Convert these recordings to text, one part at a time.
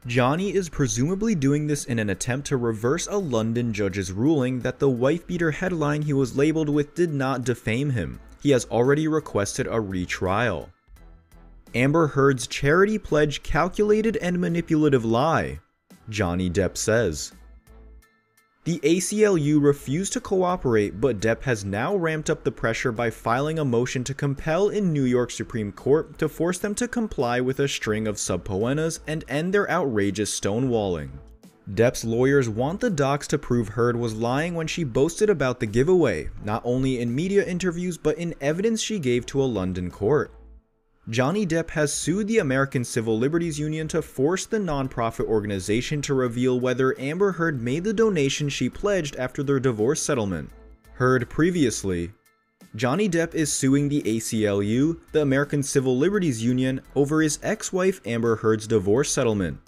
Johnny is presumably doing this in an attempt to reverse a London judge's ruling that the wife-beater headline he was labeled with did not defame him. He has already requested a retrial. Amber Heard's charity pledge calculated and manipulative lie, Johnny Depp says. The ACLU refused to cooperate, but Depp has now ramped up the pressure by filing a motion to compel in New York Supreme Court to force them to comply with a string of subpoenas and end their outrageous stonewalling. Depp's lawyers want the docs to prove Heard was lying when she boasted about the giveaway, not only in media interviews but in evidence she gave to a London court. Johnny Depp has sued the American Civil Liberties Union to force the nonprofit organization to reveal whether Amber Heard made the donation she pledged after their divorce settlement. Heard previously. Johnny Depp is suing the ACLU, the American Civil Liberties Union, over his ex-wife Amber Heard's divorce settlement.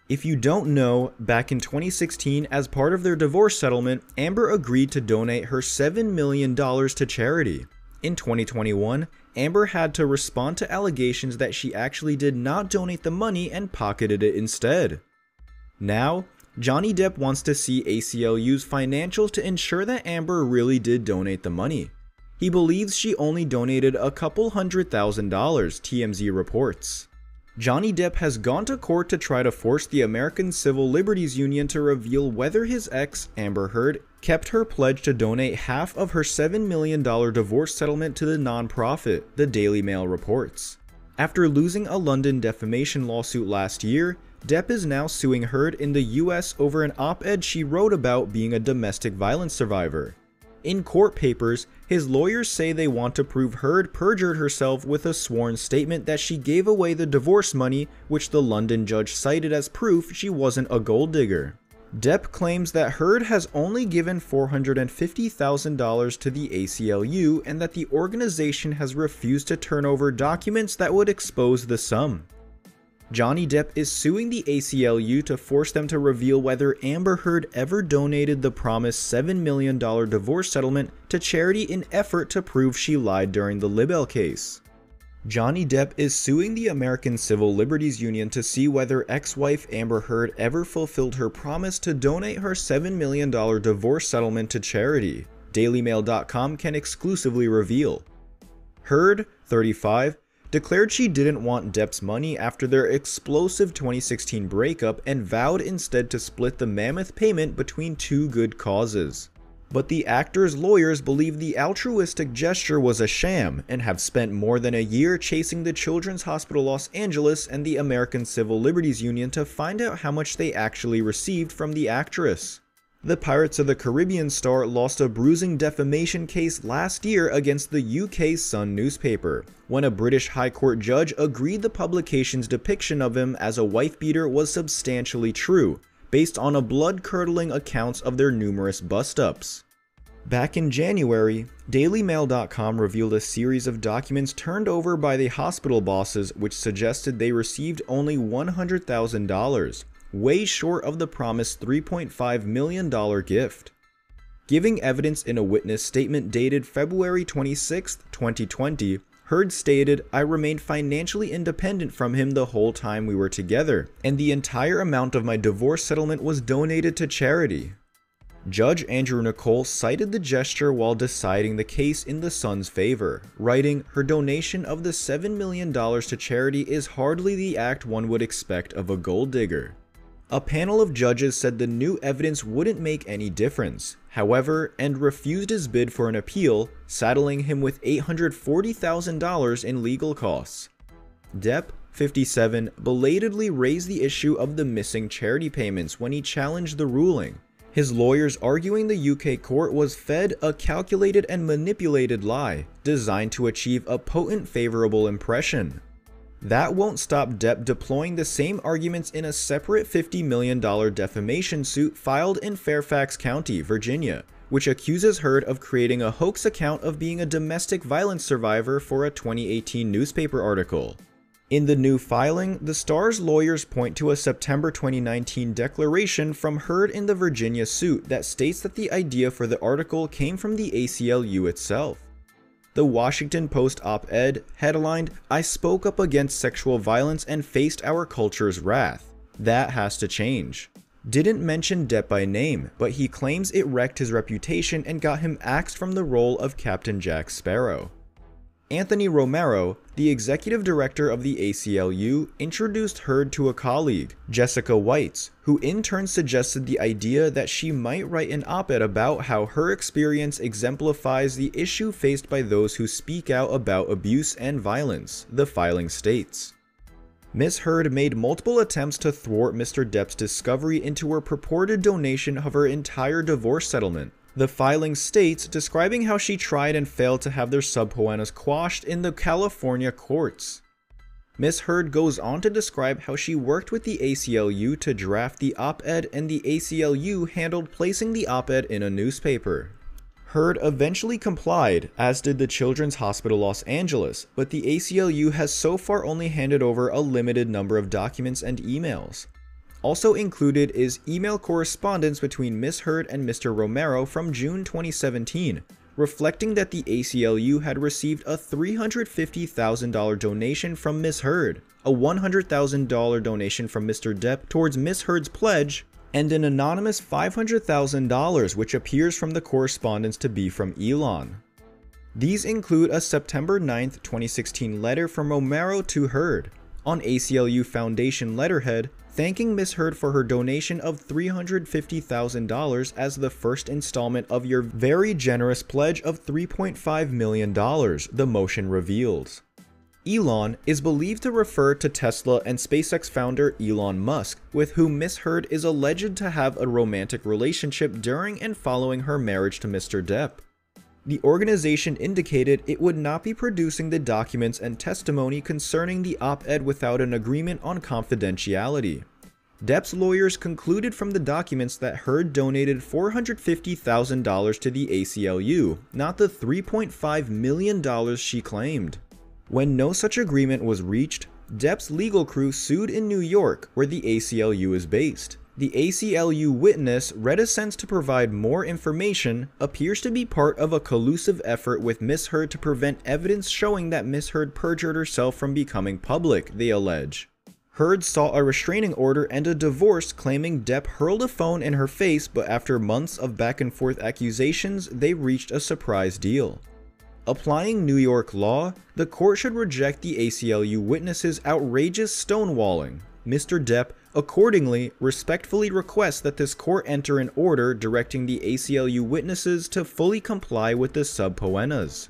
If you don't know, back in 2016, as part of their divorce settlement, Amber agreed to donate her $7 million to charity. In 2021, Amber had to respond to allegations that she actually did not donate the money and pocketed it instead. Now, Johnny Depp wants to see ACLU's financials to ensure that Amber really did donate the money. He believes she only donated a couple $100,000, TMZ reports. Johnny Depp has gone to court to try to force the American Civil Liberties Union to reveal whether his ex, Amber Heard, kept her pledge to donate half of her $7 million divorce settlement to the nonprofit, the Daily Mail reports. After losing a London defamation lawsuit last year, Depp is now suing Heard in the US over an op-ed she wrote about being a domestic violence survivor. In court papers, his lawyers say they want to prove Heard perjured herself with a sworn statement that she gave away the divorce money, which the London judge cited as proof she wasn't a gold digger. Depp claims that Heard has only given $450,000 to the ACLU and that the organization has refused to turn over documents that would expose the sum. Johnny Depp is suing the ACLU to force them to reveal whether Amber Heard ever donated the promised $7 million divorce settlement to charity in effort to prove she lied during the Libel case. Johnny Depp is suing the American Civil Liberties Union to see whether ex-wife Amber Heard ever fulfilled her promise to donate her $7 million divorce settlement to charity, DailyMail.com can exclusively reveal. Heard, 35, declared she didn't want Depp's money after their explosive 2016 breakup and vowed instead to split the mammoth payment between two good causes. But the actor's lawyers believe the altruistic gesture was a sham and have spent more than a year chasing the Children's Hospital Los Angeles and the American Civil Liberties Union to find out how much they actually received from the actress. The Pirates of the Caribbean star lost a bruising defamation case last year against the UK's Sun newspaper, when a British High Court judge agreed the publication's depiction of him as a wife-beater was substantially true, based on a blood-curdling accounts of their numerous bust-ups. Back in January, DailyMail.com revealed a series of documents turned over by the hospital bosses which suggested they received only $100,000, way short of the promised $3.5 million gift. Giving evidence in a witness statement dated February 26, 2020, Heard stated, "I remained financially independent from him the whole time we were together, and the entire amount of my divorce settlement was donated to charity." Judge Andrew Nicole cited the gesture while deciding the case in the Sun's favor, writing, "Her donation of the $7 million to charity is hardly the act one would expect of a gold digger." A panel of judges said the new evidence wouldn't make any difference, however, and refused his bid for an appeal, saddling him with $840,000 in legal costs. Depp, 57, belatedly raised the issue of the missing charity payments when he challenged the ruling, his lawyers arguing the UK court was fed a calculated and manipulated lie, designed to achieve a potent favorable impression. That won't stop Depp deploying the same arguments in a separate $50 million defamation suit filed in Fairfax County, Virginia, which accuses Heard of creating a hoax account of being a domestic violence survivor for a 2018 newspaper article. In the new filing, the star's lawyers point to a September 2019 declaration from Heard in the Virginia suit that states that the idea for the article came from the ACLU itself. The Washington Post op-ed, headlined, "I spoke up against sexual violence and faced our culture's wrath," That has to change. Didn't mention Depp by name, but he claims it wrecked his reputation and got him axed from the role of Captain Jack Sparrow. Anthony Romero, the executive director of the ACLU, introduced Heard to a colleague, Jessica Whites, who in turn suggested the idea that she might write an op-ed about how her experience exemplifies the issue faced by those who speak out about abuse and violence, the filing states. Ms. Heard made multiple attempts to thwart Mr. Depp's discovery into her purported donation of her entire divorce settlement. The filing states describing how she tried and failed to have their subpoenas quashed in the California courts. Ms. Heard goes on to describe how she worked with the ACLU to draft the op-ed and the ACLU handled placing the op-ed in a newspaper. Heard eventually complied, as did the Children's Hospital Los Angeles, but the ACLU has so far only handed over a limited number of documents and emails. Also included is email correspondence between Ms. Heard and Mr. Romero from June 2017, reflecting that the ACLU had received a $350,000 donation from Ms. Heard, a $100,000 donation from Mr. Depp towards Ms. Heard's pledge, and an anonymous $500,000 which appears from the correspondence to be from Elon. These include a September 9, 2016 letter from Romero to Heard, on ACLU Foundation letterhead, thanking Ms. Heard for her donation of $350,000 as the first installment of your very generous pledge of $3.5 million, the motion reveals. Elon is believed to refer to Tesla and SpaceX founder Elon Musk, with whom Ms. Heard is alleged to have a romantic relationship during and following her marriage to Mr. Depp. The organization indicated it would not be producing the documents and testimony concerning the op-ed without an agreement on confidentiality. Depp's lawyers concluded from the documents that Heard donated $450,000 to the ACLU, not the $3.5 million she claimed. When no such agreement was reached, Depp's legal crew sued in New York, where the ACLU is based. The ACLU witness, reticent to provide more information, appears to be part of a collusive effort with Ms. Heard to prevent evidence showing that Ms. Heard perjured herself from becoming public, they allege. Heard sought a restraining order and a divorce, claiming Depp hurled a phone in her face, but after months of back-and-forth accusations, they reached a surprise deal. Applying New York law, the court should reject the ACLU witnesses' outrageous stonewalling. Mr. Depp accordingly respectfully requests that this court enter an order directing the ACLU witnesses to fully comply with the subpoenas.